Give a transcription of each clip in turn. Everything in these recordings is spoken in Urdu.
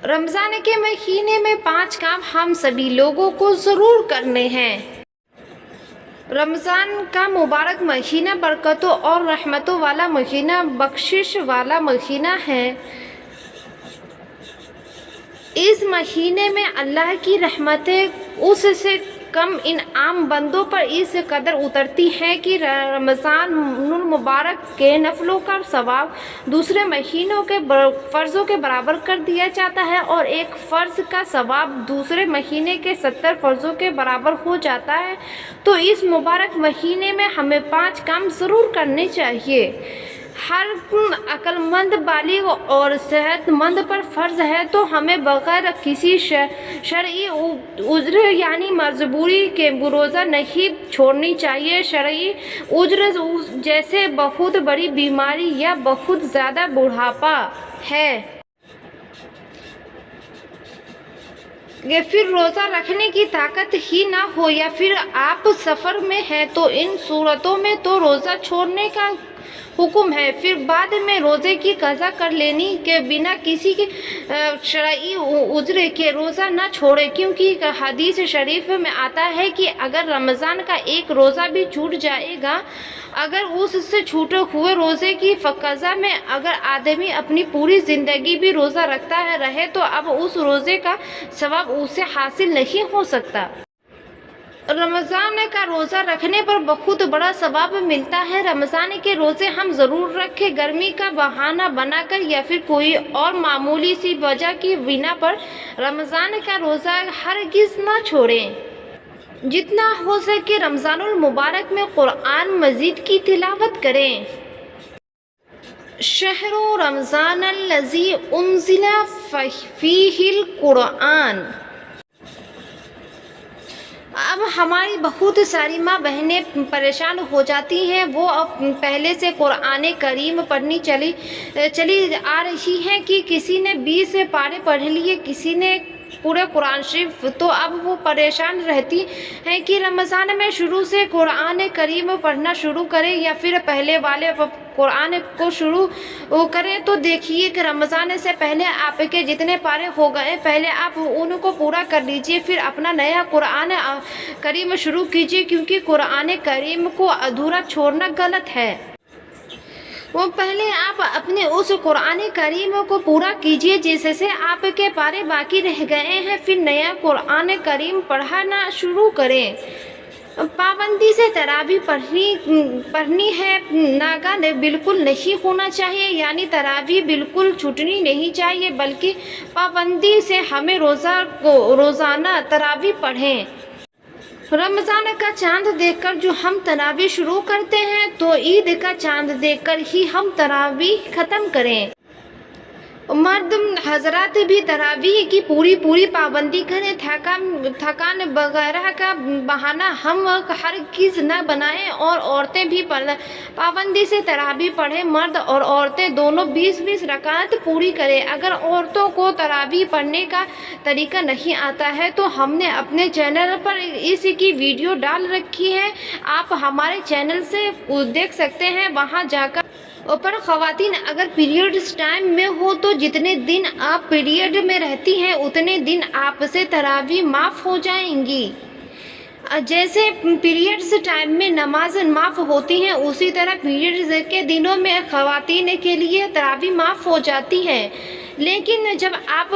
رمضان کے مہینے میں 5 کام ہم سبھی لوگوں کو ضرور کرنے ہیں۔ رمضان کا مبارک مہینہ برکتوں اور رحمتوں والا مہینہ، بخشش والا مہینہ ہے۔ اس مہینے میں اللہ کی رحمتیں اس سے کم انعام بندوں پر اس قدر اترتی ہیں کہ رمضان المبارک کے نفلوں کا ثواب دوسرے مہینوں کے فرضوں کے برابر کر دیا جاتا ہے، اور ایک فرض کا ثواب دوسرے مہینے کے 70 فرضوں کے برابر ہو جاتا ہے۔ تو اس مبارک مہینے میں ہمیں 5 کام ضرور کرنے چاہیے۔ ہر عقل مند بالغ اور صحت مند پر فرض ہے، تو ہمیں بغیر کسی شرعی عذر یعنی مجبوری کے روزہ نہیں چھوڑنی چاہیے۔ شرعی عذر جیسے بہت بڑی بیماری یا بہت زیادہ بڑھاپا ہے، یا پھر روزہ رکھنے کی طاقت ہی نہ ہو، یا پھر آپ سفر میں ہیں، تو ان صورتوں میں تو روزہ چھوڑنے کا حکم ہے۔ پھر بعد میں روزے کی قضا کر لینے کے بنا کسی شرعی عذر کے روزہ نہ چھوڑے، کیونکہ حدیث شریف میں آتا ہے کہ اگر رمضان کا ایک روزہ بھی چھوٹ جائے گا، اگر اس سے چھوٹے ہوئے روزے کی قضا میں اگر آدمی اپنی پوری زندگی بھی روزہ رکھتا رہے تو اب اس روزے کا ثواب اسے حاصل نہیں ہو سکتا۔ رمضان کا روزہ رکھنے پر بہت بڑا ثواب ملتا ہے۔ رمضان کے روزے ہم ضرور رکھیں، گرمی کا بہانہ بنا کر یا پھر کوئی اور معمولی سی وجہ کی بنا پر رمضان کا روزہ ہرگز نہ چھوڑیں۔ جتنا ہو سکے رمضان المبارک میں قرآن مجید کی تلاوت کریں۔ شہر رمضان الذی انزل فیہ القرآن۔ اب ہماری بہت ساری ماں بہنیں پریشان ہو جاتی ہیں، وہ اب پہلے سے قرآن کریم پڑھنی چلی آ رہی ہیں کہ کسی نے 20 پارے پڑھ لیے، کسی نے پورے قرآن شریف، تو اب وہ پریشان رہتی ہیں کہ رمضان میں شروع سے قرآن کریم پڑھنا شروع کریں یا پھر پہلے والے قرآن کو شروع کریں۔ تو دیکھیے کہ رمضان سے پہلے آپ کے جتنے پارے ہو گئے پہلے آپ ان کو پورا کر لیجئے، پھر اپنا نیا قرآن کریم شروع کیجئے، کیونکہ قرآن کریم کو ادھورا چھوڑنا غلط ہے۔ وہ پہلے آپ اپنے اس قرآن کریم کو پورا کیجئے جس سے آپ کے پارے باقی رہ گئے ہیں، پھر نیا قرآن کریم پڑھنا شروع کریں۔ پابندی سے تراویح پڑھنی ہے، ناگہان بالکل نہیں ہونا چاہیے، یعنی تراویح بالکل چھوٹنی نہیں چاہیے، بلکہ پابندی سے ہمیں روزانہ تراویح پڑھیں۔ رمضان کا چاند دیکھ کر جو ہم تراویح شروع کرتے ہیں تو عید کا چاند دیکھ کر ہی ہم تراویح ختم کریں۔ مرد حضرات بھی تراویح کی پوری پابندی کریں، تھکان وغیرہ کا بہانہ ہم ہرگز نہ بنائیں، اور عورتیں بھی پابندی سے تراویح پڑھیں۔ مرد اور عورتیں دونوں 20 رکعت پوری کریں۔ اگر عورتوں کو تراویح پڑھنے کا طریقہ نہیں آتا ہے تو ہم نے اپنے چینل پر اس کی ویڈیو ڈال رکھی ہے، آپ ہمارے چینل سے دیکھ سکتے ہیں، وہاں جا کر اوپر خواتین اگر پیریڈز ٹائم میں ہو تو جتنے دن آپ پیریڈ میں رہتی ہیں اتنے دن آپ سے تراویح معاف ہو جائیں گی۔ جیسے پیریڈز ٹائم میں نماز معاف ہوتی ہیں، اسی طرح پیریڈز کے دنوں میں خواتین کے لیے تراویح معاف ہو جاتی ہے۔ لیکن جب آپ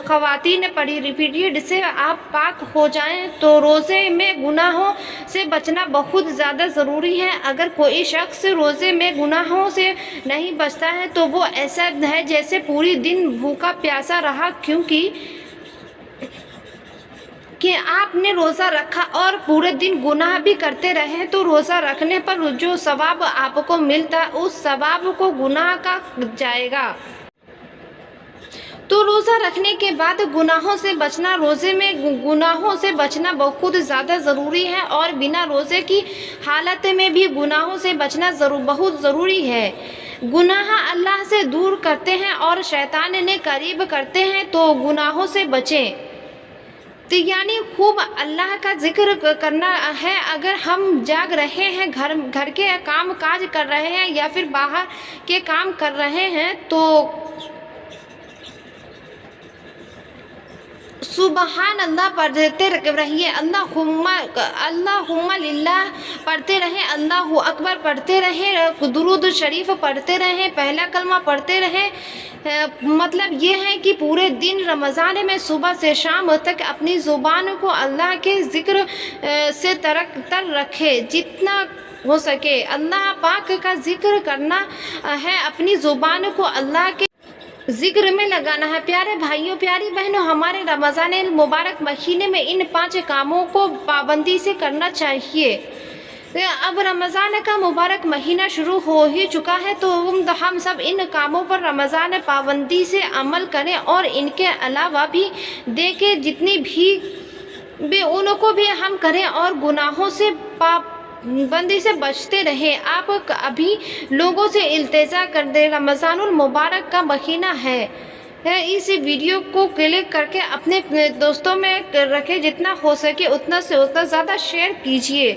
خواتین پیریڈ سے آپ پاک ہو جائیں تو روزے میں گناہوں سے بچنا بہت زیادہ ضروری ہے۔ اگر کوئی شخص روزے میں گناہوں سے نہیں بچتا ہے تو وہ ایسا ہے جیسے پوری دن بھوکا پیاسا رہا، کیونکہ کہ آپ نے روزہ رکھا اور پورے دن گناہ بھی کرتے رہے تو روزہ رکھنے پر جو ثواب آپ کو ملتا اس ثواب کو گناہ کا جائے گا۔ تو روزہ رکھنے کے بعد گناہوں سے بچنا، روزے میں گناہوں سے بچنا بہت زیادہ ضروری ہے، اور بنا روزے کی حالت میں بھی گناہوں سے بچنا بہت ضروری ہے۔ گناہ اللہ سے دور کرتے ہیں اور شیطان نے قریب کرتے ہیں، تو گناہوں سے بچیں۔ تو یعنی خوب اللہ کا ذکر کرنا ہے۔ اگر ہم جاگ رہے ہیں، گھر کے کام کاج کر رہے ہیں یا پھر باہر کے کام کر رہے ہیں، تو سبحان اللہ پڑھتے رہیے، اللہم للہ پڑھتے رہیں، اللہ اکبر پڑھتے رہیں، درود شریف پڑھتے رہیں، پہلا کلمہ پڑھتے رہیں۔ مطلب یہ ہے کہ پورے دن رمضان میں صبح سے شام تک اپنی زبان کو اللہ کے ذکر سے تر رکھے، جتنا ہو سکے اللہ پاک کا ذکر کرنا ہے، اپنی زبان کو اللہ کے ذکر میں لگانا ہے۔ پیارے بھائیوں، پیاری بہنوں، ہمارے رمضان المبارک مہینے میں ان 5 کاموں کو پابندی سے کرنا چاہیے۔ اب رمضان کا مبارک مہینہ شروع ہو ہی چکا ہے، تو ہم سب ان کاموں پر رمضان پابندی سے عمل کریں، اور ان کے علاوہ بھی دیکھیں جتنی بھی ان کو بھی ہم کریں، اور گناہوں سے پابندی سے بچتے رہیں۔ آپ ابھی لوگوں سے التجا کر دیں، رمضان المبارک کا مہینہ ہے، اس ویڈیو کو کلک کر کے اپنے دوستوں میں رکھیں، جتنا ہو سکے اتنا سے اتنا زیادہ شیئر کیجیے۔